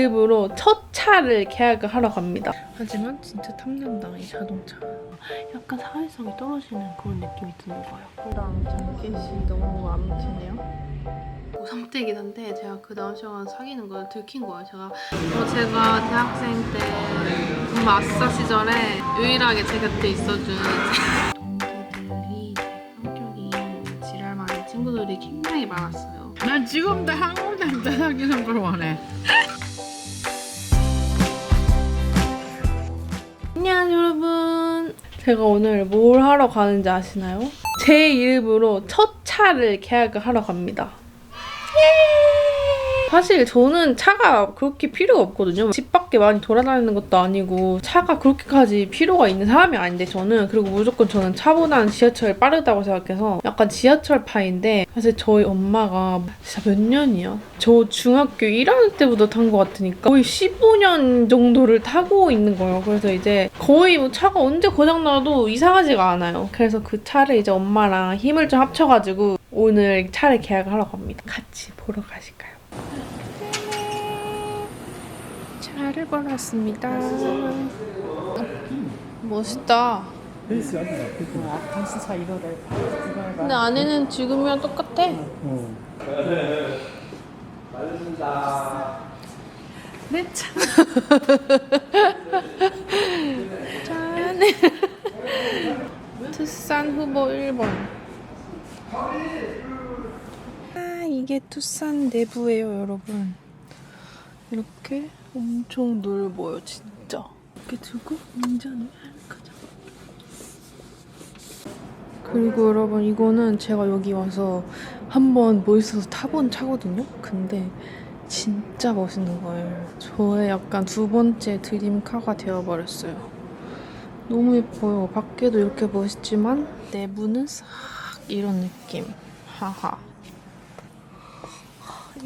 이름으로 첫 차를 계약을 하러 갑니다. 하지만 진짜 탐난다, 이 자동차. 약간 사회성이 떨어지는 그런 느낌이 드는 거예요. 그랑 장켓이 너무 마음에 드네요. 고3때긴 한데 제가 그 다음 시간 사귀는 걸 들킨 거예요. 제가 대학생 때 정말 아싸 시절에 유일하게 제 곁에 있어준 동기들이 성격이 지랄 많은 친구들이 굉장히 많았어요. 난 지금도 한국에서 사귀는 걸 원해. 안녕하세요 여러분. 제가 오늘 뭘 하러 가는지 아시나요? 제 이름으로 첫 차를 계약을 하러 갑니다. 사실 저는 차가 그렇게 필요가 없거든요. 집 밖에 많이 돌아다니는 것도 아니고 차가 그렇게까지 필요가 있는 사람이 아닌데 저는. 그리고 무조건 저는 차보다는 지하철이 빠르다고 생각해서 약간 지하철파인데, 사실 저희 엄마가 진짜 몇 년이야? 저 중학교 1학년 때부터 탄 것 같으니까 거의 15년 정도를 타고 있는 거예요. 그래서 이제 거의 뭐 차가 언제 고장나도 이상하지가 않아요. 그래서 그 차를 이제 엄마랑 힘을 좀 합쳐가지고 오늘 차를 계약을 하러 갑니다. 같이 보러 가실까요? 차를 보러 왔습니다. 멋있다. 단수차 이거를 근데 안에는 지금이랑 똑같아. 내 차. 짠. 투싼 후보 1번. 아, 이게 투싼 내부예요, 여러분. 이렇게 엄청 넓어요, 진짜. 이렇게 두고 운전을 가자. 그리고 여러분, 이거는 제가 여기 와서 한번 멋있어서 타본 차거든요? 근데 진짜 멋있는 거예요. 저의 약간 두 번째 드림카가 되어버렸어요. 너무 예뻐요. 밖에도 이렇게 멋있지만 내부는 싹 이런 느낌. 하하.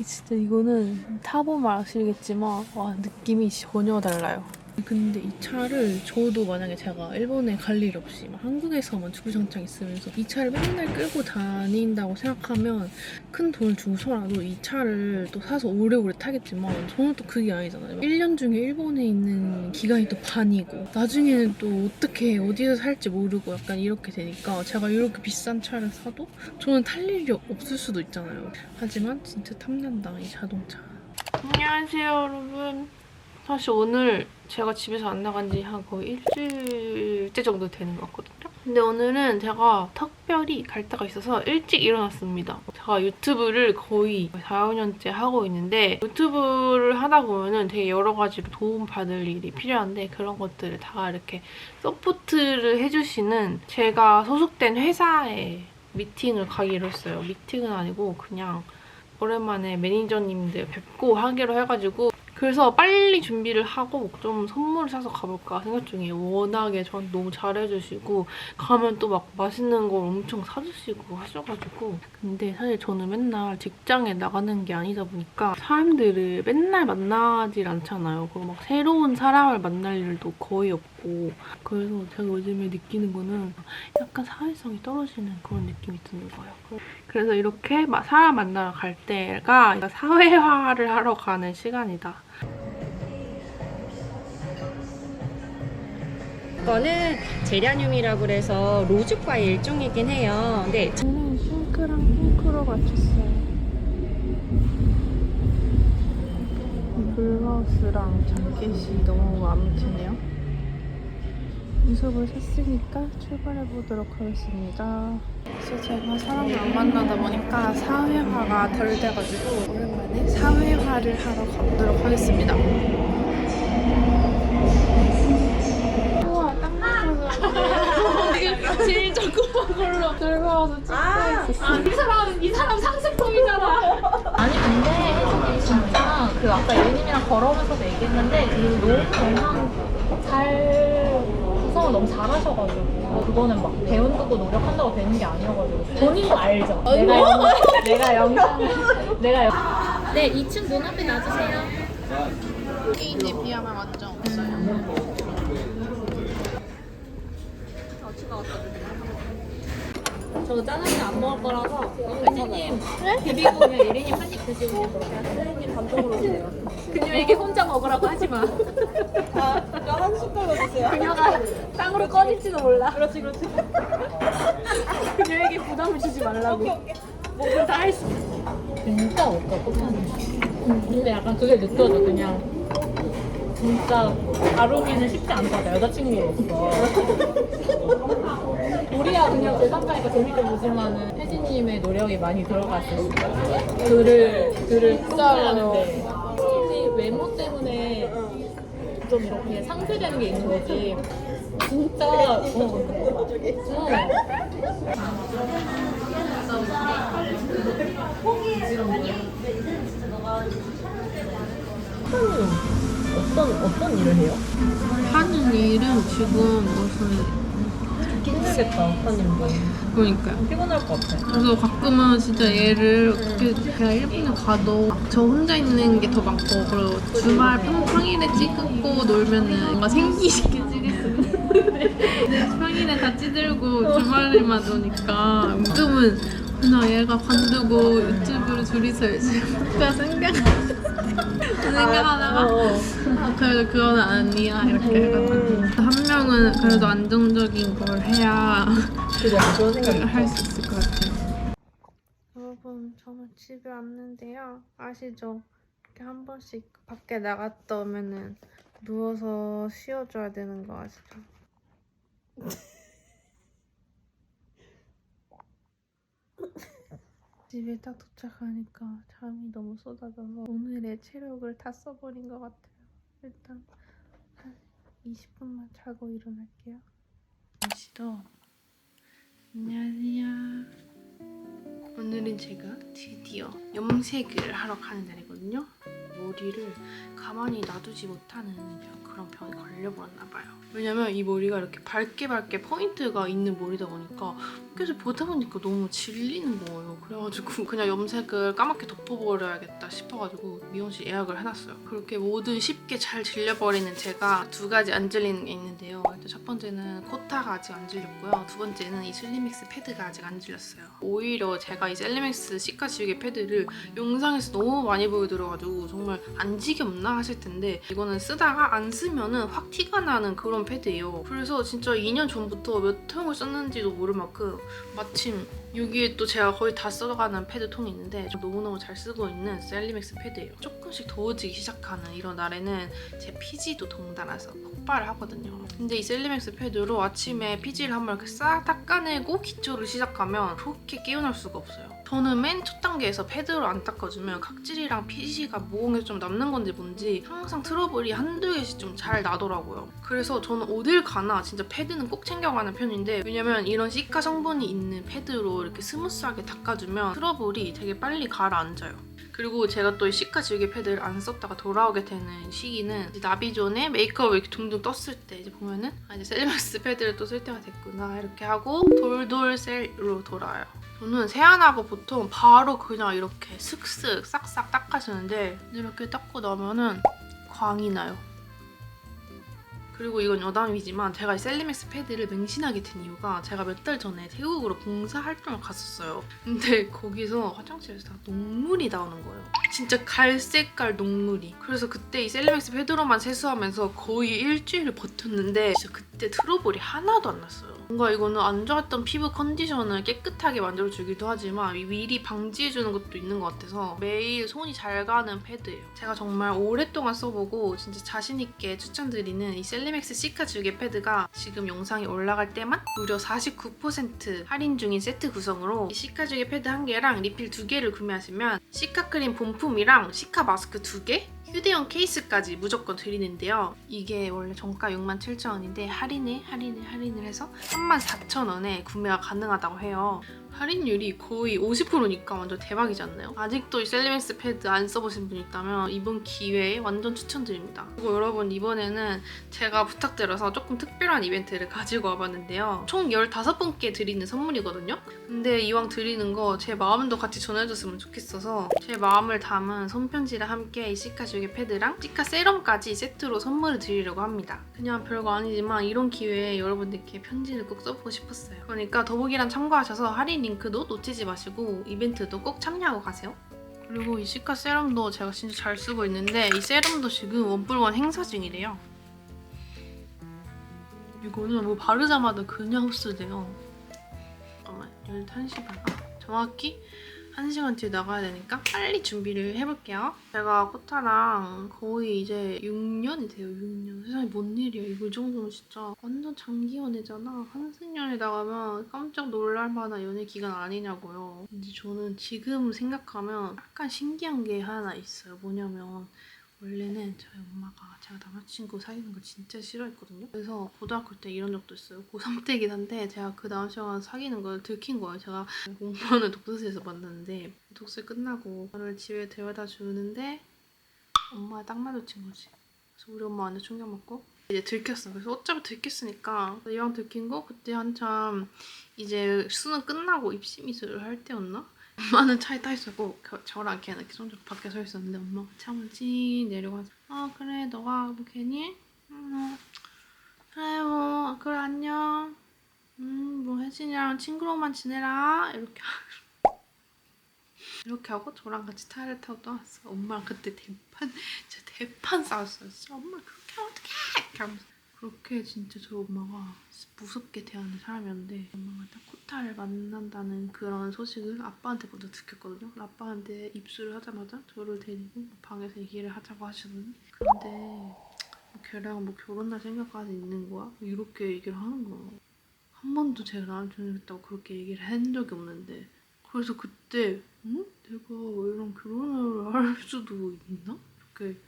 진짜 이거는 타보면 아시겠지만 와, 느낌이 전혀 달라요. 근데 이 차를 저도 만약에 제가 일본에 갈 일 없이 막 한국에서만 주구장창 있으면서 이 차를 맨날 끌고 다닌다고 생각하면 큰 돈을 주고서라도 이 차를 또 사서 오래오래 타겠지만 저는 또 그게 아니잖아요. 1년 중에 일본에 있는 기간이 또 반이고 나중에는 또 어떻게 어디서 살지 모르고 약간 이렇게 되니까 제가 이렇게 비싼 차를 사도 저는 탈 일이 없을 수도 있잖아요. 하지만 진짜 탐난다, 이 자동차. 안녕하세요 여러분. 사실 오늘 제가 집에서 안 나간 지 한 거의 일주일째 정도 되는 것 같거든요. 근데 오늘은 제가 특별히 갈 데가 있어서 일찍 일어났습니다. 제가 유튜브를 거의 4, 5년째 하고 있는데 유튜브를 하다 보면은 되게 여러 가지로 도움받을 일이 필요한데 그런 것들을 다 이렇게 서포트를 해주시는 제가 소속된 회사에 미팅을 가기로 했어요. 미팅은 아니고 그냥 오랜만에 매니저님들 뵙고 하기로 해가지고 그래서 빨리 준비를 하고 좀 선물을 사서 가볼까 생각 중이에요. 워낙에 저한테 너무 잘해주시고 가면 또 막 맛있는 걸 엄청 사주시고 하셔가지고. 근데 사실 저는 맨날 직장에 나가는 게 아니다 보니까 사람들을 맨날 만나질 않잖아요. 그리고 막 새로운 사람을 만날 일도 거의 없고. 그래서 제가 요즘에 느끼는 거는 약간 사회성이 떨어지는 그런 느낌이 드는 거예요. 그래서 이렇게 막 사람 만나러 갈 때가 사회화를 하러 가는 시간이다. 이거는 제라늄이라고 그래서 로즈과의 일종이긴 해요. 근데 저는 핑크랑 핑크로 맞췄어요. 블라우스랑 장켓이 너무 마음에 드네요. 이속을 샀으니까 출발해보도록 하겠습니다. 그래서 제가 사람을 안 만나다 보니까 사회화가 덜 돼가지고 오랜만에 사회화를 하러 가보도록 하겠습니다. 우와, 딱 맞춰서 이게 제일 조그만 걸로 들고 와서 찍고 있었어요. 이 사람 상습범이잖아. 아니 근데 혜진이 진짜 그 아까 예린이랑 걸어오면서도 얘기했는데 그 너무 영상 잘 구성을 너무 잘하셔가지고 그거는 막 배운다고 노력한다고 되는 게 아니어가지고 본인도 알죠. 내가 영상을 네 2층 문 앞에 놔주세요. 개인에 비하면 완전 없어요. 저 짜장면 안 먹을 거라서 혜진님 비비고 그냥 예린이 한입 드시고 그냥 그렇게 선생님 단독으로 오세요. 그녀에게 혼자 먹으라고 하지 마. 저 한 숟갈로 주세요. 그녀가 땅으로 꺼질지도 몰라. 그렇지, 그렇지. 그녀에게 부담을 주지 말라고. 뭐든 다 할 수 있어. 진짜 없다, 꽃하는. 근데 약간 그게 느껴져, 그냥. 진짜 다루기는 쉽지 않다, 여자친구로서. 우리야 그냥 제3자니까 재밌게 보지만은 혜진님의 노력이 많이 들어갔을 수 있어요. 글을 흡수하는데 혜진이 외모 때문에 좀 이렇게 상쇄되는 게 있는 거지. 진짜 어떤 일을 해요? 하는 일은 지금 무슨 힘들겠다, 사장님도. 그러니까요. 피곤할 것 같아. 그래서 가끔은 진짜 얘를 어떻게 제가 일본에 가도 저 혼자 있는 게 더 많고 그리고 주말 평일에 찍고 놀면은 뭔가 생기있게 찍을 수 있는데 평일에 다 찌들고 주말에만 노니까 가끔은 그냥 얘가 관두고 유튜브를 둘이서 그냥 생각하다가 아, 그래도 그건 아니야 이렇게 해가지고 한 명은 그래도 안정적인 걸 해야 그죠? 그런 생각이 할 수 있을 것 같아요. 여러분, 저는 집에 왔는데요. 아시죠? 이렇게 한 번씩 밖에 나갔다 오면은 누워서 쉬어줘야 되는 거 아시죠? 집에 딱 도착하니까 잠이 너무 쏟아져서 오늘의 체력을 다 써버린 것 같아요. 일단 한 20분만 자고 일어날게요. 아시죠? 안녕하세요. 오늘은 제가 드디어 염색을 하러 가는 날이거든요. 머리를 가만히 놔두지 못하는 그런 병에 걸려버렸나 봐요. 왜냐면 이 머리가 이렇게 밝게 포인트가 있는 머리다 보니까 계속 보다 보니까 너무 질리는 거예요. 그래가지고 그냥 염색을 까맣게 덮어버려야겠다 싶어가지고 미용실 예약을 해놨어요. 그렇게 뭐든 쉽게 잘 질려버리는 제가 두 가지 안 질리는 게 있는데요. 일단 첫 번째는 코타가 아직 안 질렸고요. 두 번째는 이 슬리믹스 패드가 아직 안 질렸어요. 오히려 제가 이 슬리믹스 시카 지우개 패드를 영상에서 너무 많이 보여드려가지고 정말 안 지겹나 하실 텐데 이거는 쓰다가 안 쓰면은 확 티가 나는 그런 패드예요. 그래서 진짜 2년 전부터 몇 통을 썼는지도 모를 만큼 마침 여기에 또 제가 거의 다 써가는 패드 통이 있는데 너무너무 잘 쓰고 있는 셀리맥스 패드예요. 조금씩 더워지기 시작하는 이런 날에는 제 피지도 덩달아서 폭발을 하거든요. 근데 이 셀리맥스 패드로 아침에 피지를 한번 이렇게 싹 닦아내고 기초를 시작하면 그렇게 깨어날 수가 없어요. 저는 맨 첫 단계에서 패드로 안 닦아주면 각질이랑 피지가 모공에 좀 남는 건지 뭔지 항상 트러블이 한두 개씩 좀 잘 나더라고요. 그래서 저는 어딜 가나 진짜 패드는 꼭 챙겨가는 편인데 왜냐면 이런 시카 성분이 있는 패드로 이렇게 스무스하게 닦아주면 트러블이 되게 빨리 가라앉아요. 그리고 제가 또 이 시카 지우개 패드를 안 썼다가 돌아오게 되는 시기는 이제 나비존에 메이크업을 이렇게 둥둥 떴을 때 이제 보면은 이제 셀리맥스 패드를 또 쓸 때가 됐구나 이렇게 하고 돌돌셀로 돌아와요. 저는 세안하고 보통 바로 그냥 이렇게 슥슥 싹싹 닦아주는데 이렇게 닦고 나면은 광이 나요. 그리고 이건 여담이지만 제가 이 셀리맥스 패드를 맹신하게 된 이유가 제가 몇 달 전에 태국으로 봉사활동을 갔었어요. 근데 거기서 화장실에서 다 녹물이 나오는 거예요. 진짜 갈색깔 녹물이. 그래서 그때 이 셀리맥스 패드로만 세수하면서 거의 일주일을 버텼는데 진짜 그때 트러블이 하나도 안 났어요. 뭔가 이거는 안 좋았던 피부 컨디션을 깨끗하게 만들어주기도 하지만 미리 방지해주는 것도 있는 것 같아서 매일 손이 잘 가는 패드예요. 제가 정말 오랫동안 써보고 진짜 자신있게 추천드리는 이 셀리맥스 시카 지우개 패드가 지금 영상이 올라갈 때만 무려 49% 할인 중인 세트 구성으로 이 시카 지우개 패드 1개랑 리필 2개를 구매하시면 시카 크림 본품이랑 시카 마스크 2개 휴대용 케이스까지 무조건 드리는데요. 이게 원래 정가 67,000원인데 할인을 해서 34,000원에 구매가 가능하다고 해요. 할인율이 거의 50%니까 완전 대박이지 않나요? 아직도 이 셀리맥스 패드 안 써보신 분 있다면 이번 기회에 완전 추천드립니다. 그리고 여러분 이번에는 제가 부탁드려서 조금 특별한 이벤트를 가지고 와봤는데요. 총 15분께 드리는 선물이거든요. 근데 이왕 드리는 거 제 마음도 같이 전해줬으면 좋겠어서 제 마음을 담은 손편지랑 함께 이 시카 지우개 패드랑 시카 세럼까지 세트로 선물을 드리려고 합니다. 그냥 별거 아니지만 이런 기회에 여러분들께 편지를 꼭 써보고 싶었어요. 그러니까 더보기란 참고하셔서 할인 링크도 놓치지 마시고 이벤트도 꼭 참여하고 가세요. 그리고 이 시카 세럼도 제가 진짜 잘 쓰고 있는데 이 세럼도 지금 1+1 행사 중이래요. 이거는 뭐 바르자마자 그냥 흡수돼요. 잠깐만 11시 반. 정확히 1시간 뒤에 나가야 되니까 빨리 준비를 해볼게요. 제가 코타랑 거의 이제 6년이 돼요. 6년. 세상에 뭔 일이야. 이거 정도면 진짜 완전 장기 연애잖아. 한승연애 나가면 깜짝 놀랄 만한 연애 기간 아니냐고요. 근데 저는 지금 생각하면 약간 신기한 게 하나 있어요. 뭐냐면 원래는 저희 엄마가 제가 남자친구 사귀는 걸 진짜 싫어했거든요. 그래서 고등학교 때 이런 적도 있어요. 고3 때긴 한데 제가 그 남자친구랑 사귀는 걸 들킨 거예요. 제가 공부하는 독서실에서 만났는데 독서 끝나고 저를 집에 데려다 주는데 엄마가 딱 마주친 거지. 그래서 우리 엄마 완전 충격 먹고 이제 들켰어. 그래서 어차피 들켰으니까 이왕 들킨 거 그때 한참 이제 수능 끝나고 입시 미술을 할 때였나? 엄마는 차에 타 있었고 저랑 걔는 이렇게 손잡고 밖에 서 있었는데 엄마가 차만 찡 내려가서 그래 너가 뭐 괜히? 그래 뭐 그래 안녕 뭐 혜진이랑 친구로만 지내라 이렇게 하고 저랑 같이 차를 타고 떠났어. 엄마랑 그때 진짜 대판 싸웠어요. 진짜 엄마 그렇게 하면 어떡해 이렇게 하면서 그렇게 진짜 저희 엄마가 무섭게 대하는 사람이었는데 엄마가 딱 코타를 만난다는 그런 소식을 아빠한테 먼저 듣겠거든요. 아빠한테 입수를 하자마자 저를 데리고 방에서 얘기를 하자고 하시더니 근데 걔랑 뭐 결혼할 생각까지 있는 거야? 이렇게 얘기를 하는 거야. 한 번도 제가 남자친구 있다고 그렇게 얘기를 한 적이 없는데 그래서 그때 응? 내가 얘랑 결혼을 할 수도 있나? 이렇게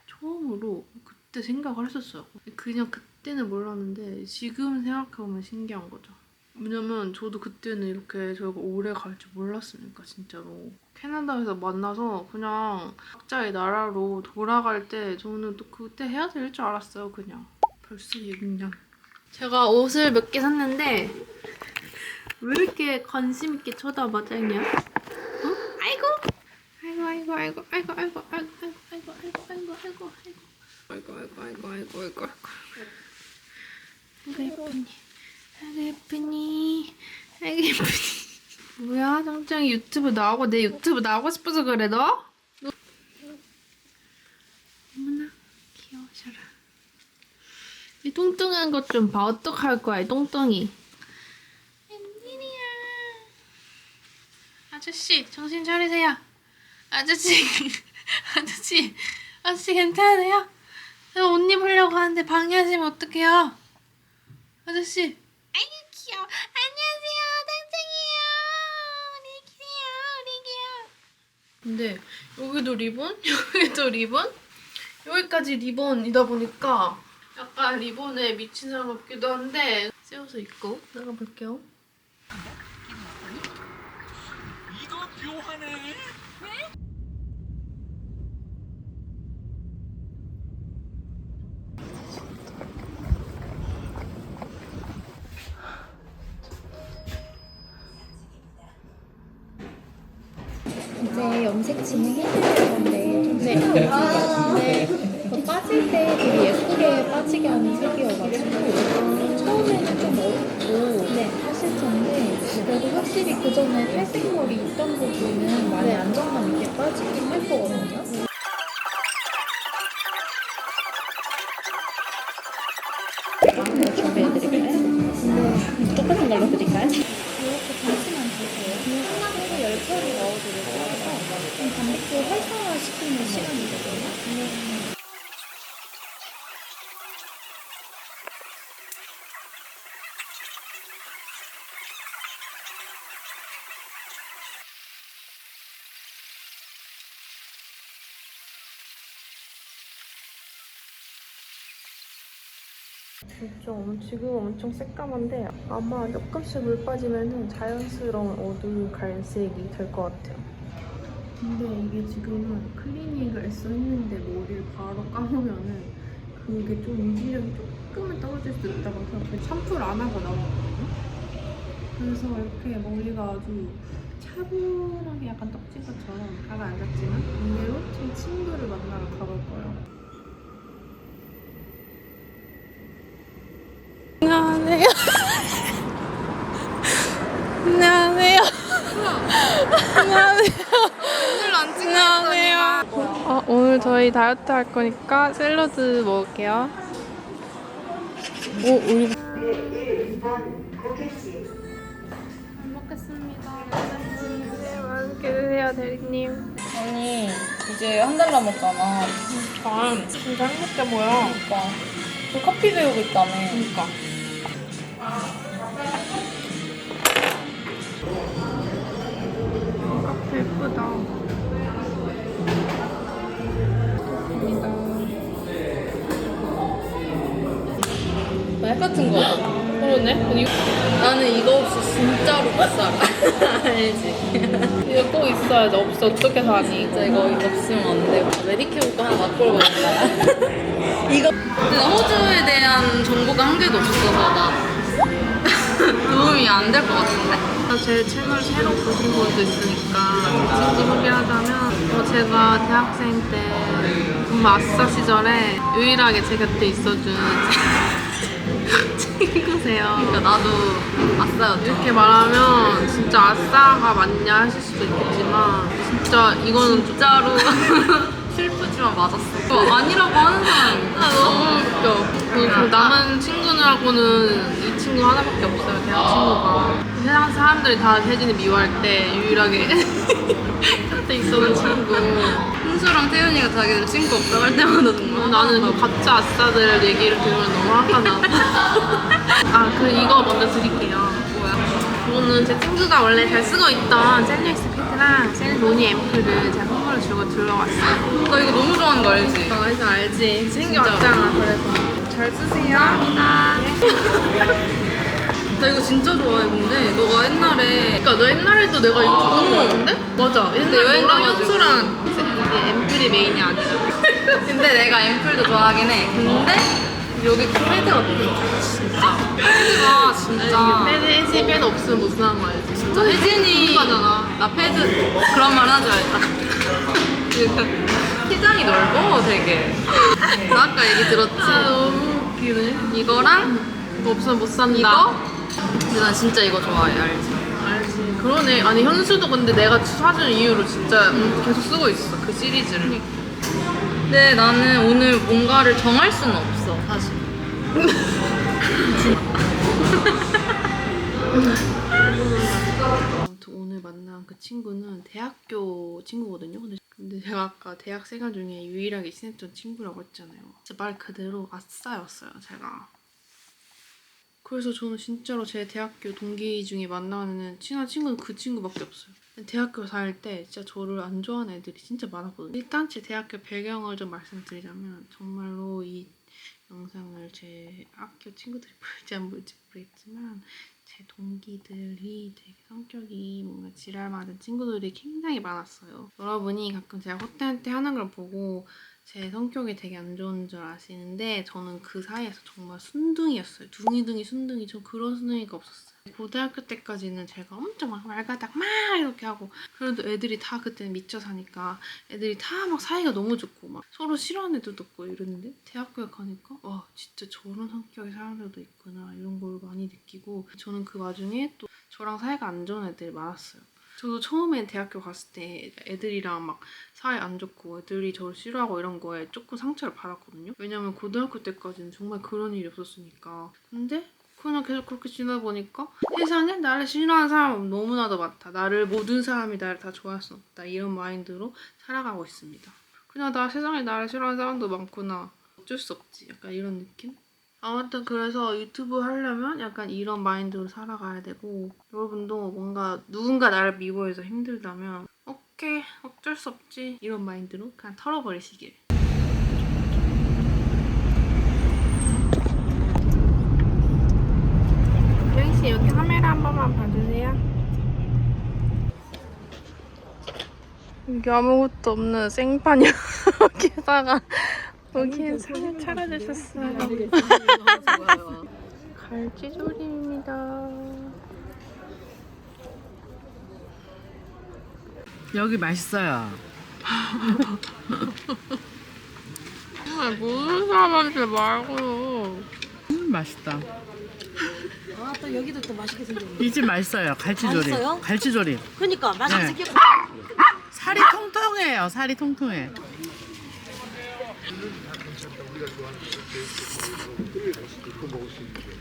처음으로 그때 생각을 했었어요. 그냥 그때는 몰랐는데 지금 생각해보면 신기한 거죠. 왜냐면 저도 그때는 이렇게 저희가 오래 갈 줄 몰랐으니까 진짜로. 캐나다에서 만나서 그냥 각자의 나라로 돌아갈 때 저는 또 그때 헤어질 줄 알았어요. 그냥 벌써 6년. 제가 옷을 몇 개 샀는데 왜 이렇게 관심 있게 쳐다봐 짱이야? 어? 아이고 아이고 예쁘니 뭐야 짱짱이 유튜브 나오고 내 유튜브 나오고 싶어서 그래 너? 어머나 귀여우셔라. 이 뚱뚱한 것 좀 봐. 어떡할 거야 이 똥덩이. 웬일이야. 아저씨 정신 차리세요. 아저씨 아저씨 괜찮으세요? 제가 옷 입으려고 하는데 방해하시면 어떡해요? 아저씨. 아이고 귀여워. 안녕하세요 땡땡이요. 우리 귀여워. 근데 여기도 리본? 여기도 리본? 여기까지 리본이다 보니까 약간 리본에 미친 사람 같기도 한데 씌워서 입고 나가볼게요. 이거 묘하네. 이제 염색 진행해드릴 건데 네. 더 빠질 때 되게 예쁘게 빠지게 하는 색이어가지고 처음에는 좀 어렵고 하실 텐데 그래도 확실히 그 전에 탈색머리 있던 부분은 많이 안정감 있게 빠지긴 할 거거든요. 준비해드릴까요? 똑같은 걸로 드릴까요? 이렇게 잠시만 주세요. 하나로 10개를 넣어드릴 거라서 좀 단백질 활성화시키는 시간이거든요. 진짜 지금 엄청 새까만데 아마 조금씩 물 빠지면 자연스러운 어두운 갈색이 될 것 같아요. 근데 이게 지금은 클리닉을 애써 했는데 머리를 바로 감으면은 그게 좀 유지력이 조금은 떨어질 수 있다고 생각해요. 샴푸를 안 하고 나오거든요. 그래서 이렇게 머리가 아주 차분하게 약간 떡진 것처럼 가라앉았지만 이대로 제 친구를 만나러 가볼 거예요. 안녕하세요. 안녕하세요. 안녕하세요. 오늘 안 찍어. 안녕하세요. 오늘 저희 다이어트 할 거니까 샐러드 먹을게요. 우리 잘 먹겠습니다. 네, 맛있게 드세요, 대리님. 아니 이제 한 달 남았잖아. 진짜 행복해 보여. 그러니까 그 커피 배우고 있다며. 그러니까. 카페 예쁘다. 약 같은 거. 그러네. 근데 나는 이거 없이 진짜로 못 살아. 알지? 이거 꼭 있어야지. 없어 어떻게 사니? 진짜 이거 없으면 안 돼. 메디케어 거 하나 갖고 올거야 이거. 근데 나 호주에 대한 정보가 한 개도 없어서 나 도움이 안 될 것 같은데? 제 채널 새로 보신 분도 있으니까 친구 소개하자면 제가 대학생 때 아싸 시절에 유일하게 제 곁에 있어준 친구세요. 그러니까 나도 아싸였죠. 이렇게 말하면 진짜 아싸가 맞냐 하실 수도 있겠지만 진짜 이거는 진짜로 슬프지만 맞았어. 아니라고 하는 사람이 너무 웃겨. 그 남은 친구들하고는 이 친구 하나밖에 없어요. 대학 친구가. 세상 사람들이 다 혜진이 미워할 때 유일하게 곁에 있어준 친구. 훈수랑 태윤이가 자기들 친구 없다고 할 때마다 정말 나는 그 가짜 아싸들 얘기를 들으면 너무 화가 나. 이거 먼저 드릴게요. 뭐야? 이거는 제 친구가 원래 잘 쓰고 있던 셀리엑스 피트랑 셀로니 앰플을 제가 선물을 주고 들러왔어요. 너 이거 너무 좋아하는 거 알지? 알지 알지. 챙겨왔잖아. 그래서 잘 쓰세요. 감사합니다. 나 이거 진짜 좋아해. 근데 너가 옛날에 그러니까 너 옛날에도 내가 이거 줬던 거 같은데? 맞아. 옛날에 여행 너랑 가가지고. 현수랑 이게 앰플이 메인이 아니라. 근데 내가 앰플도 좋아하긴 해. 근데 여기 패드 어때? 진짜 패드가 진짜 패드 패드 없으면 못 쓰는 거 알지? 진짜 혜진이 가잖아. 나 패드 그런 말 하지 말자. 키장이 넓어 되게. 나 아까 얘기 들었지? 너무 웃기네. 이거랑 이거 없으면 못 산다. 이거? 근데 난 진짜 이거 좋아해 알지? 알지. 그러네. 아니 현수도 근데 내가 사준 이후로 진짜 계속 쓰고 있어. 그 시리즈를. 근데 나는 오늘 뭔가를 정할 수는 없어 사실. 아무튼 오늘 만난 그 친구는 대학교 친구거든요. 근데 제가 아까 대학 생활 중에 유일하게 친했던 친구라고 했잖아요. 진짜 말 그대로 아싸였어요, 제가. 그래서 저는 진짜로 제 대학교 동기 중에 만나는 친한 친구는 그 친구밖에 없어요. 대학교 다닐 때 진짜 저를 안 좋아하는 애들이 진짜 많았거든요. 일단 제 대학교 배경을 좀 말씀드리자면 정말로 이 영상을 제 학교 친구들이 볼지 안 볼지 모르겠지만 제 동기들이 되게 성격이 뭔가 지랄 많은 친구들이 굉장히 많았어요. 여러분이 가끔 제가 호텔 때 하는 걸 보고 제 성격이 되게 안 좋은 줄 아시는데 저는 그 사이에서 정말 순둥이였어요. 둥이둥이 순둥이. 저 그런 순둥이가 없었어요. 고등학교 때까지는 제가 엄청 막 말가닥 막 이렇게 하고 그래도 애들이 다 그때는 미쳐 사니까 애들이 다 막 사이가 너무 좋고 막 서로 싫어하는 애들도 있고 이랬는데 대학교에 가니까 와 진짜 저런 성격의 사람들도 있구나 이런 걸 많이 느끼고 저는 그 와중에 또 저랑 사이가 안 좋은 애들이 많았어요. 저도 처음엔 대학교 갔을 때 애들이랑 막 사이 안 좋고 애들이 저를 싫어하고 이런 거에 조금 상처를 받았거든요. 왜냐면 고등학교 때까지는 정말 그런 일이 없었으니까. 근데 그냥 계속 그렇게 지내다 보니까 세상에 나를 싫어하는 사람은 너무나도 많다. 모든 사람이 나를 다 좋아할 수 없다. 이런 마인드로 살아가고 있습니다. 그냥 세상에 나를 싫어하는 사람도 많구나. 어쩔 수 없지. 약간 이런 느낌? 아무튼 그래서 유튜브 하려면 약간 이런 마인드로 살아가야 되고 여러분도 뭔가 누군가 나를 미워해서 힘들다면 오케이 어쩔 수 없지 이런 마인드로 그냥 털어버리시길. 영희씨 여기 카메라 한 번만 봐주세요. 여기 아무것도 없는 생판 여기에다가 여기에 상을 차려주셨어요. 갈치조림입니다. 여기 맛있어요. 정말 모르는 사람한테 말고요. 맛있다. 아, 또 여기도 또 맛있게 생겼네. 이 집 맛있어요. 갈치조림. 맛있어요? 갈치조림. 그러니까 맛있게 네. 생겼고. 살이 통통해요. 살이 통통해.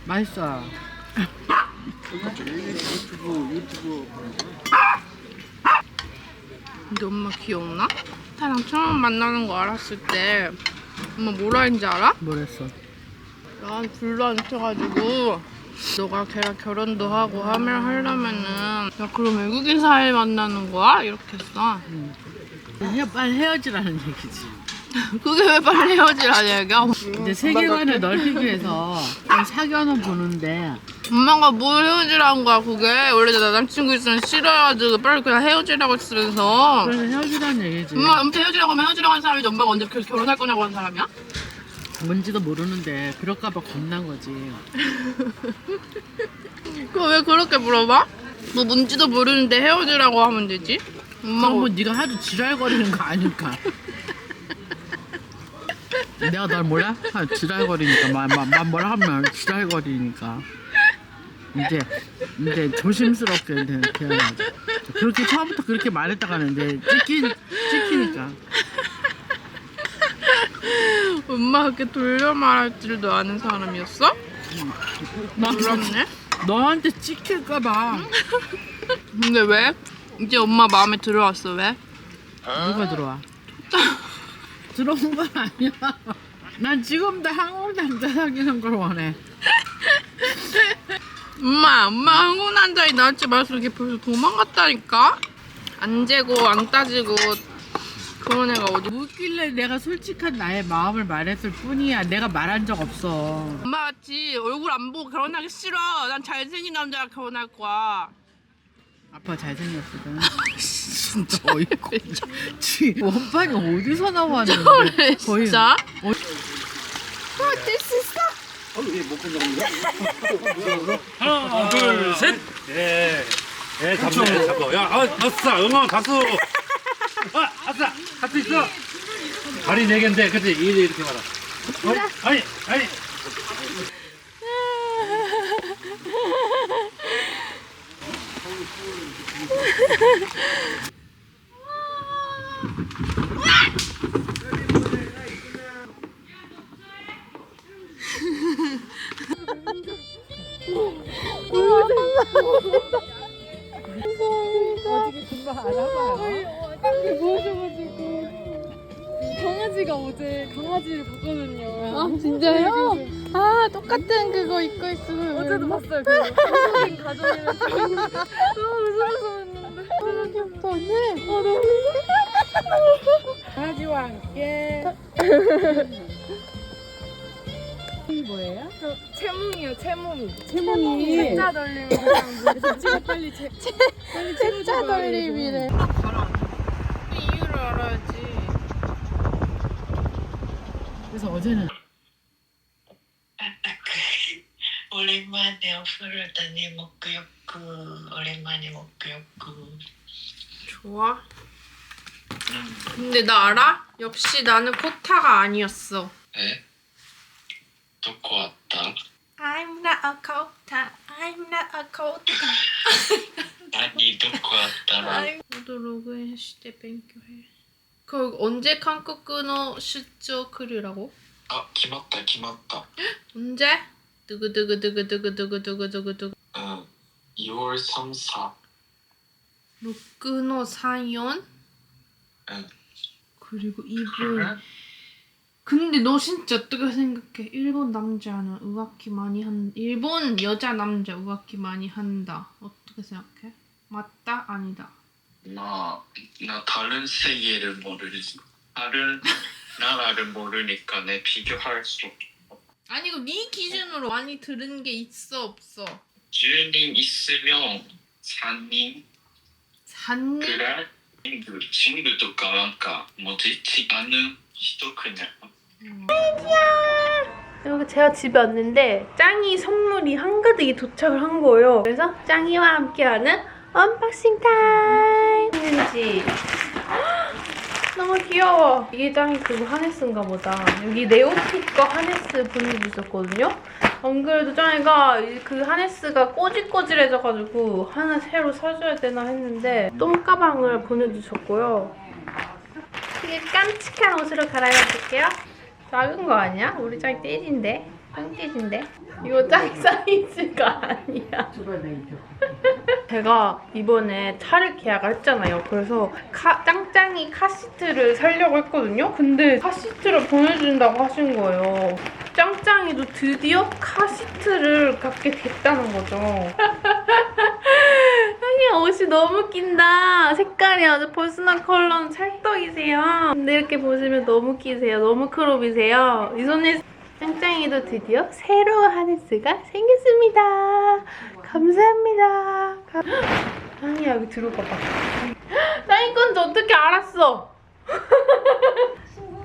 맛있어. 근데 엄마 기억나? 타랑 처음 만나는 거 알았을 때 엄마 뭐라 했는지 알아? 뭐랬어? 난 불러앉혀가지고 너가 걔랑 결혼도 하고 하려면은 야 그럼 외국인 사이 만나는 거야? 이렇게 했어. 빨리 헤어지라는 얘기지. 그게 왜 빨리 헤어지라는 얘기야? 이제 세계관을 넓히기 위해서 좀 사귀어는 보는데 엄마가 뭘 헤어지라는 거야 그게. 원래 나 남친구 있으면 싫어가지고 빨리 그냥 헤어지라고 했으면서. 그래서 헤어지라는 얘기지. 엄마 엄청 헤어지라고 하면 헤어지라고 하는 사람이지 엄마가 언제 결혼할 거냐고 하는 사람이야? 뭔지도 모르는데 그럴까봐 겁난 거지. 그거 왜 그렇게 물어봐? 뭐 뭔지도 모르는데 헤어지라고 하면 되지? 엄마가 그럼 뭐 네가 하도 지랄거리는 거 아닐까? 내가 널 몰라? 지랄거리니까 막 뭐라 하면 지랄거리니까 이제 조심스럽게 이렇게 해야지. 그렇게 처음부터 그렇게 말했다가는 이제 찍히니까. 엄마 그렇게 돌려 말할 줄도 아는 사람이었어? 몰랐네. 너한테 찍힐까봐. 근데 왜? 이제 엄마 마음에 들어왔어 왜? 누가 들어와? 들어온 건 아니야. 난 지금도 한국 남자 사귀는 걸 원해. 엄마 한국 남자이 나한테 말해서 이게 벌써 도망갔다니까? 안 재고 안 따지고 그런 애가 어디. 웃길래 내가 솔직한 나의 마음을 말했을 뿐이야. 내가 말한 적 없어. 엄마 같이 얼굴 안 보고 결혼하기 싫어. 난 잘생긴 남자랑 결혼할 거야. 아빠 잘생겼거든. 진짜 어이가 없네. 원판이 어디서 나왔는데? 저래 진짜? 하나, 둘, 셋. 예. 예, 잡네, 잡고. 야, 아싸, 응원 가수. 아싸, 할 수 있어. 다리 4개인데, 그치? 이렇게 봐라. 아니. 강아지가 어제 강아지를 봤거든요. 아 진짜요? 아 똑같은 그거 입고 있으면 어제도 봤어요. 그 한국인 가족이랑 너무 무서웠었는데. 너무 귀엽다. 네. 너무 강아지와 함께. 뭐예요? 채몽이요, 채몽이. 채몽이. 진짜 돌리면 그냥 찍어 빨리 진짜 돌림이래. 이유를 알아야지. 그래서 어제는 오랜만에 어플을 다니 목욕구 오랜만에 목욕구 좋아. 근데 나 알아? 역시 나는 코타가 아니었어. 에? どこあった I'm not a quota. I'm not a quota. 何どこあったの 모두 로그인 시대勉強해. 그 언제 한국어 출장 크리라고? あ、決まった。 언제? 두구두구두구두구두구두구두구. うん。2월 3, 4. 6の 4연? 응. 그리고 이분. 근데 너 진짜 어떻게 생각해? 일본 여자 남자 우악기 많이 한다. 어떻게 생각해? 맞다? 아니다? 나 다른 세계를 모르지. 다른 나라를 모르니까 내 비교할 수 없어. 아니 이거 네 기준으로 많이 들은 게 있어 없어? 10人 있으면 3인? 3년? 그래? 친구とかなんかもう絶対아는人그냥. 여기 제가 집에 왔는데 짱이 선물이 한가득이 도착을 한 거예요. 그래서 짱이와 함께하는 언박싱 타임! 했는지 너무 귀여워. 이게 짱이 그거 하네스인가 보다. 여기 네오핏 거 하네스 보내주셨거든요. 안 그래도 짱이가 그 하네스가 꼬질꼬질해져가지고 하나 새로 사줘야 되나 했는데 똥가방을 보내주셨고요. 짱짱이에게 깜찍한 옷으로 갈아입을게요. 작은 거 아니야? 우리 짱이 떼진데? 짱떼진데? 이거 짱 사이즈가 아니야. 제가 이번에 차를 계약을 했잖아요. 그래서 짱짱이 카시트를 사려고 했거든요. 근데 카시트를 보내준다고 하신 거예요. 짱짱이도 드디어 카시트를 갖게 됐다는 거죠. 아니 옷이 너무 낀다. 색깔이 아주 퍼스널 컬러는 찰떡이세요. 근데 이렇게 보시면 너무 끼세요. 너무 크롭이세요. 이 손에 짱짱이도 드디어 새로운 하네스가 생겼습니다. 감사합니다. 짱이 여기 들어가 봐. 짱이 건지 어떻게 알았어?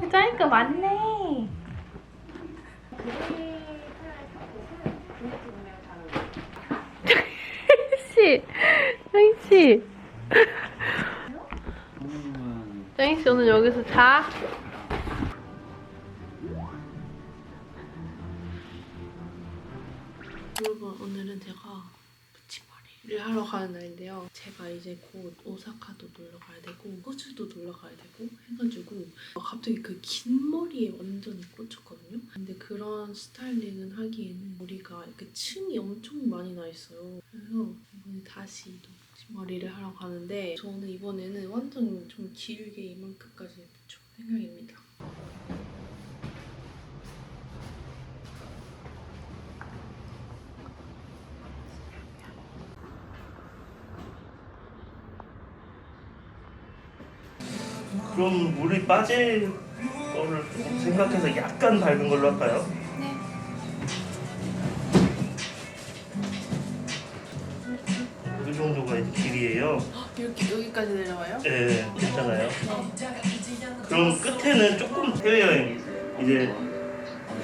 짱이 거 맞네. 짱이씨. 짱이씨 오늘 여기서 자. 여러분 오늘은 제가 붙임머리를 하러 가는 날인데요. 제가 이제 곧 오사카도 놀러 가야 되고 호주도 놀러 가야 되고 해가지고 갑자기 그 긴 머리에 완전히 꽂혔거든요. 근데 그런 스타일링은 하기에는 머리가 이렇게 층이 엄청 많이 나 있어요. 그래서 이번에 다시 또 붙임머리를 하러 가는데 저는 이번에는 완전 좀 길게 이만큼까지 붙여볼 생각입니다. 그럼 물이 빠질 거를 조금 생각해서 약간 밝은 걸로 할까요? 네. 이 정도가 이제 길이에요. 이렇게 여기까지 내려와요? 네, 괜찮아요. 그럼 끝에는 조금 해외여행 이제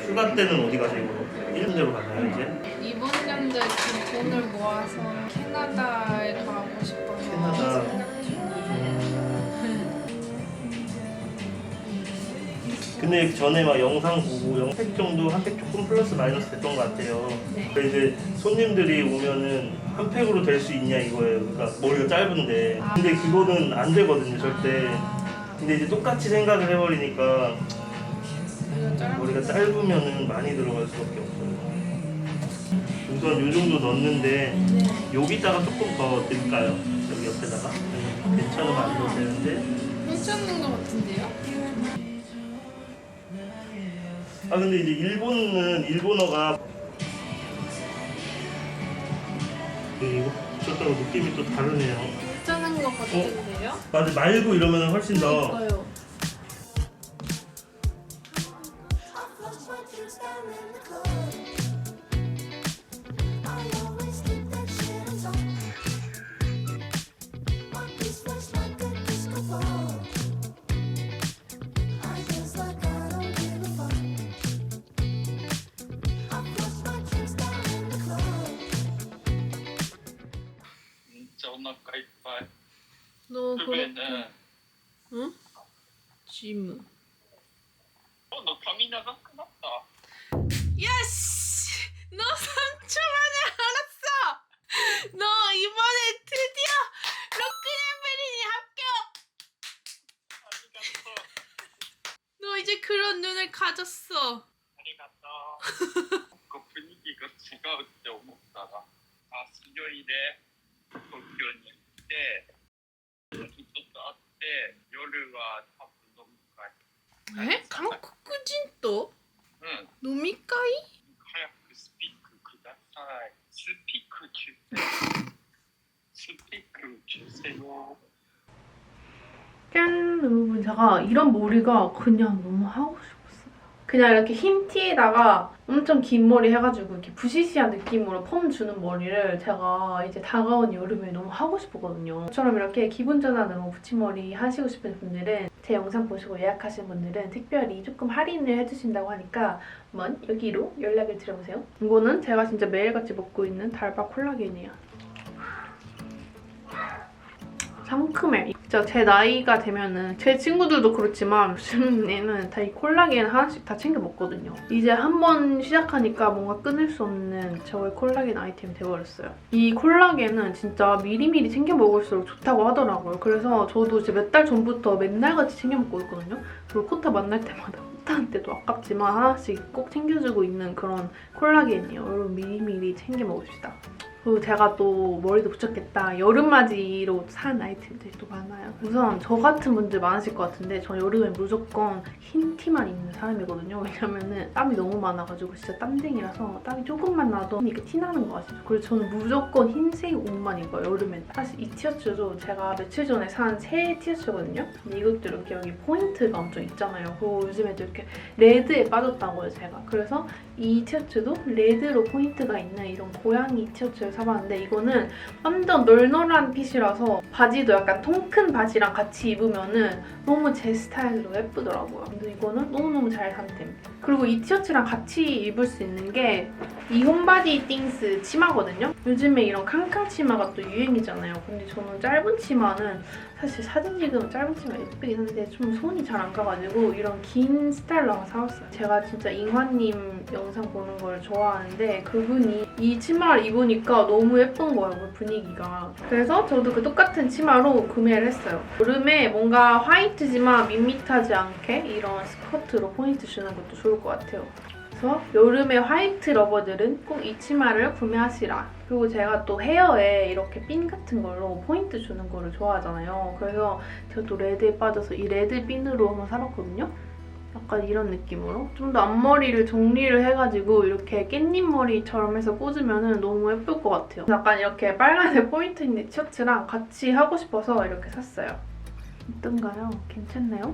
휴가 때는 어디 가세요? 이런 데로 가나요 이제? 이번 연도에 좀 돈을 모아서 캐나다에 가고 싶어서 캐나다. 생각 중이에요. 근데 전에 막 영상 보고 팩 정도 한 팩 조금 플러스 마이너스 됐던 것 같아요. 네. 근데 이제 손님들이 오면은 한 팩으로 될 수 있냐 이거예요. 그러니까 머리가 짧은데. 근데 그거는 안 되거든요 절대. 근데 이제 똑같이 생각을 해버리니까 머리가 짧으면은 많이 들어갈 수밖에 없어요. 우선 요 정도 넣었는데 여기다가 조금 더 넣을까요? 여기 옆에다가 괜찮으면 안 넣어도 되는데. 괜찮은 것 같은데요? 아 근데 이제 일본어가 이거 붙였다고 느낌이 또 다르네요. 괜찮은 것 같은데요? 맞아 말고 이러면 훨씬 더. 그러니까요. 진짜 오나카 이빨. 너 그러면은 응? 지무. 너髪長くなった. 야씨! 너 3초 만에 알았어! 너 이번에 드디어 로크앤베리니 합격! 너 이제 그런 눈을 가졌어. ありがとう. 雰囲気が違うって思ったら、あ、すごいね。東京に行って、人と会って、夜は多分飲み会。 에? 한국人と? 응. 飲み会? 早くスピークください。スピーク주세요。スピーク주세요。 짠! 여러분 제가 이런 머리가 그냥 너무 하고 싶었어요. 그냥 이렇게 흰 티에다가 엄청 긴 머리 해가지고 이렇게 부시시한 느낌으로 펌 주는 머리를 제가 이제 다가온 여름에 너무 하고 싶었거든요. 저처럼 이렇게 기분 전환으로 붙임머리 하시고 싶은 분들은 제 영상 보시고 예약하신 분들은 특별히 조금 할인을 해주신다고 하니까 한번 여기로 연락을 드려보세요. 이거는 제가 진짜 매일같이 먹고 있는 달바 콜라겐이에요. 상큼해. 진짜 제 나이가 되면은 제 친구들도 그렇지만 요즘에는 다 이 콜라겐 하나씩 다 챙겨 먹거든요. 이제 한 번 시작하니까 뭔가 끊을 수 없는 저의 콜라겐 아이템이 돼버렸어요. 이 콜라겐은 진짜 미리미리 챙겨 먹을수록 좋다고 하더라고요. 그래서 저도 이제 몇 달 전부터 맨날 같이 챙겨 먹고 있거든요. 그리고 코타 만날 때마다 코타한테도 아깝지만 하나씩 꼭 챙겨주고 있는 그런 콜라겐이에요. 여러분 미리미리 챙겨 먹읍시다. 그리고 제가 또 머리도 붙였겠다. 여름맞이로 산 아이템들이 또 많아요. 우선 저 같은 분들 많으실 것 같은데 저 여름에 무조건 흰 티만 입는 사람이거든요. 왜냐면은 땀이 너무 많아가지고 진짜 땀쟁이라서 땀이 조금만 나도 이렇게 티나는 거 아시죠? 그래서 저는 무조건 흰색 옷만 입어요, 여름엔. 사실 이 티셔츠도 제가 며칠 전에 산 새 티셔츠거든요. 근데 이것도 이렇게 여기 포인트가 엄청 있잖아요. 그리고 요즘에도 이렇게 레드에 빠졌다고요, 제가. 그래서 이 티셔츠도 레드로 포인트가 있는 이런 고양이 티셔츠를 사봤는데 이거는 완전 널널한 핏이라서 바지도 약간 통큰 바지랑 같이 입으면은 너무 제 스타일로 예쁘더라고요. 근데 이거는 너무너무 잘 산 템. 그리고 이 티셔츠랑 같이 입을 수 있는 게 이 홈바디 띵스 치마거든요. 요즘에 이런 캉캉 치마가 또 유행이잖아요. 근데 저는 짧은 치마는 사실 사진 찍으면 짧은 치마 예쁘긴 한데 좀 손이 잘 안 가가지고 이런 긴 스타일로 하나 사왔어요. 제가 진짜 잉화님 영상 보는 걸 좋아하는데 그분이 이 치마를 입으니까 너무 예쁜 거예요, 그 분위기가. 그래서 저도 그 똑같은 치마로 구매를 했어요. 여름에 뭔가 화이트지만 밋밋하지 않게 이런 스커트로 포인트 주는 것도 좋을 것 같아요. 그래서 여름에 화이트 러버들은 꼭 이 치마를 구매하시라. 그리고 제가 또 헤어에 이렇게 핀 같은 걸로 포인트 주는 거를 좋아하잖아요. 그래서 제가 또 레드에 빠져서 이 레드 핀으로 한번 사봤거든요. 약간 이런 느낌으로 좀 더 앞머리를 정리를 해가지고 이렇게 깻잎 머리처럼 해서 꽂으면 너무 예쁠 것 같아요. 약간 이렇게 빨간색 포인트 있는 티셔츠랑 같이 하고 싶어서 이렇게 샀어요. 어떤가요? 괜찮나요?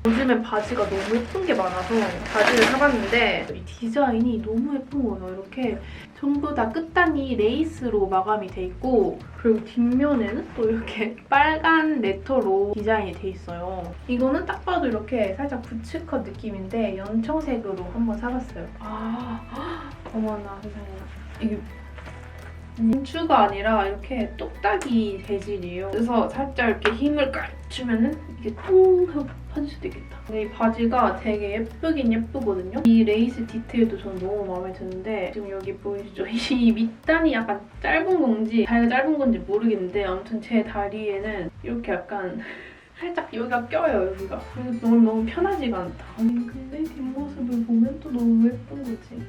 요즘엔 바지가 너무 예쁜 게 많아서 바지를 사봤는데 이 디자인이 너무 예쁜 거예요. 이렇게 전부 다 끝단이 레이스로 마감이 돼 있고 그리고 뒷면에는 또 이렇게 빨간 레터로 디자인이 돼 있어요. 이거는 딱 봐도 이렇게 살짝 부츠컷 느낌인데 연청색으로 한번 사봤어요. 어머나 세상에. 이게 민추가 아니라 이렇게 똑딱이 재질이에요. 그래서 살짝 이렇게 힘을 꽉 주면은 이게 통 하고 빠질 수도 있겠다. 근데 이 바지가 되게 예쁘긴 예쁘거든요. 이 레이스 디테일도 저는 너무 마음에 드는데 지금 여기 보이시죠? 이 밑단이 약간 짧은 건지 다리가 짧은 건지 모르겠는데 아무튼 제 다리에는 이렇게 약간 살짝 여기가 껴요, 여기가. 그래서 너무 편하지가 않다. 근데 뒷모습을 보면 또 너무 예쁜 거지.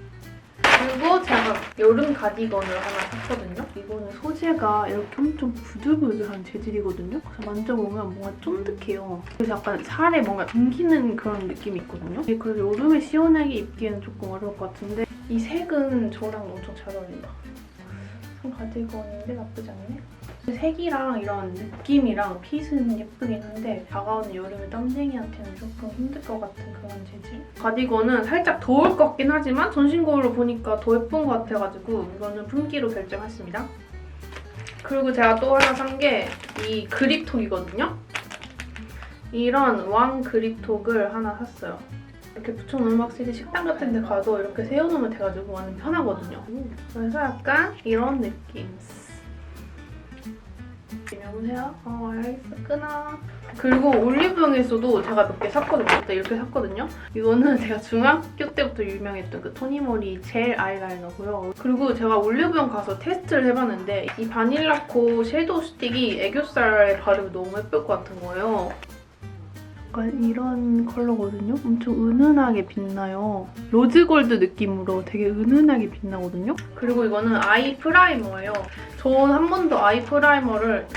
그리고 제가 여름 가디건을 하나 샀거든요. 이거는 소재가 이렇게 엄청 부들부들한 재질이거든요. 그래서 만져보면 뭔가 쫀득해요. 그래서 약간 살에 뭔가 당기는 그런 느낌이 있거든요. 그래서 여름에 시원하게 입기에는 조금 어려울 것 같은데 이 색은 저랑 엄청 잘 어울린다. 가디건인데 나쁘지 않네. 색이랑 이런 느낌이랑 핏은 예쁘긴 한데 다가오는 여름에 땀쟁이한테는 조금 힘들 것 같은 그런 재질. 가디건은 살짝 더울 것 같긴 하지만 전신 거울로 보니까 더 예쁜 것 같아가지고 이거는 품기로 결정했습니다. 그리고 제가 또 하나 산 게 이 그립톡이거든요. 이런 왕 그립톡을 하나 샀어요. 이렇게 붙여놓으면 확실히 식당 같은 데 가도 이렇게 세워놓으면 돼가지고 완전 편하거든요. 그래서 약간 이런 느낌. 여보세요? 알겠어. 끊어. 그리고 올리브영에서도 제가 몇 개 샀거든요. 그때 이렇게 샀거든요. 이거는 제가 중학교 때부터 유명했던 그 토니모리 젤 아이라이너고요. 그리고 제가 올리브영 가서 테스트를 해봤는데 이 바닐라코 섀도우 스틱이 애교살에 바르면 너무 예쁠 것 같은 거예요. 약간 이런 컬러거든요. 엄청 은은하게 빛나요. 로즈골드 느낌으로 되게 은은하게 빛나거든요. 그리고 이거는 아이 프라이머예요. 전 한 번도 아이 프라이머를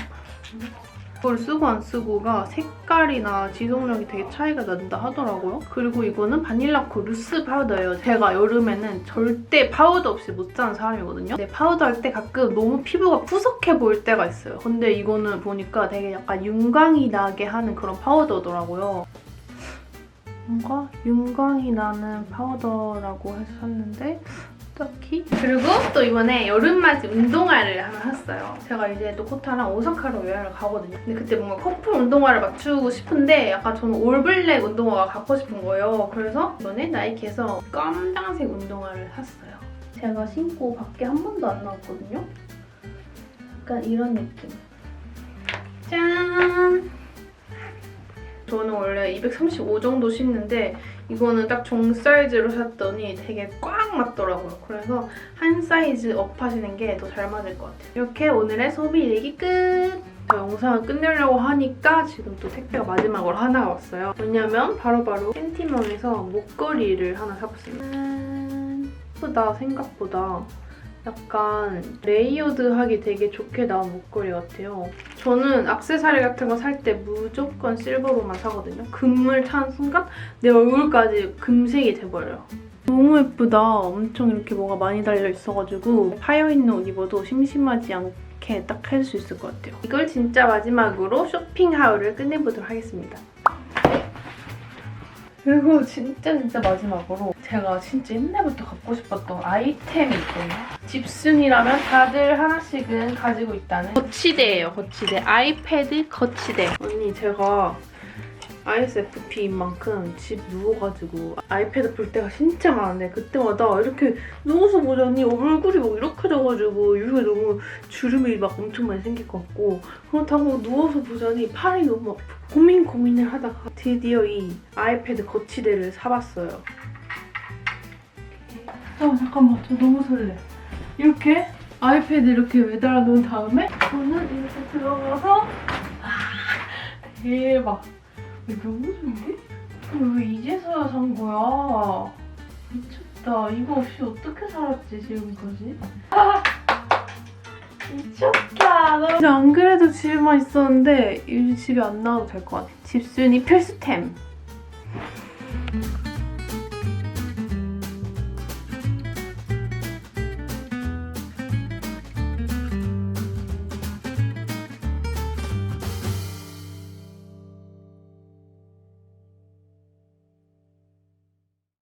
이걸 쓰고 안 쓰고가 색깔이나 지속력이 되게 차이가 난다 하더라고요. 그리고 이거는 바닐라코 루스 파우더예요. 제가 여름에는 절대 파우더 없이 못 자는 사람이거든요. 근데 파우더 할 때 가끔 너무 피부가 푸석해 보일 때가 있어요. 근데 이거는 보니까 되게 약간 윤광이 나게 하는 그런 파우더더라고요. 뭔가 윤광이 나는 파우더라고 해서 샀는데 딱히. 그리고 또 이번에 여름맞이 운동화를 하나 샀어요. 제가 이제 또 코타랑 오사카로 여행을 가거든요. 근데 그때 뭔가 커플 운동화를 맞추고 싶은데 약간 저는 올블랙 운동화가 갖고 싶은 거예요. 그래서 이번에 나이키에서 검정색 운동화를 샀어요. 제가 신고 밖에 한 번도 안 나왔거든요. 약간 이런 느낌. 짠! 저는 원래 235 정도 신는데 이거는 딱 정 사이즈로 샀더니 되게 꽉 맞더라고요. 그래서 한 사이즈 업 하시는 게 더 잘 맞을 것 같아요. 이렇게 오늘의 소비 일기 끝! 저 영상을 끝내려고 하니까 지금 또 택배가 마지막으로 하나가 왔어요. 왜냐면 바로바로 팬티멈에서 목걸이를 하나 사봤습니다. 짠! 예쁘다, 생각보다. 약간 레이어드하기 되게 좋게 나온 목걸이 같아요. 저는 액세서리 같은 거 살 때 무조건 실버로만 사거든요. 금을 찬 순간 내 얼굴까지 금색이 돼버려요. 너무 예쁘다. 엄청 이렇게 뭐가 많이 달려있어가지고 파여있는 옷 입어도 심심하지 않게 딱 할 수 있을 것 같아요. 이걸 진짜 마지막으로 쇼핑 하울을 끝내보도록 하겠습니다. 그리고 진짜 마지막으로 제가 진짜 옛날부터 갖고 싶었던 아이템이 있거든요. 집순이라면 다들 하나씩은 가지고 있다는 거치대예요. 거치대. 아이패드 거치대. 언니 제가 ISFP인 만큼 집 누워가지고 아이패드 볼 때가 진짜 많은데 그때마다 이렇게 누워서 보자니 얼굴이 막 이렇게 져가지고 여기가 너무 주름이 막 엄청 많이 생길 것 같고 그렇다고 누워서 보자니 팔이 너무 아프고 고민을 하다가 드디어 이 아이패드 거치대를 사봤어요. 잠깐만 저 너무 설레. 이렇게 아이패드 이렇게 매달아 놓은 다음에 저는 이렇게 들어가서 대박. 너무 좋은데? 왜 이제서야 산 거야? 미쳤다. 이거 없이 어떻게 살았지 지금까지? 미쳤다. 이제 안 그래도 집에만 있었는데 이제 집에 안 나와도 될 것 같아. 집순이 필수템.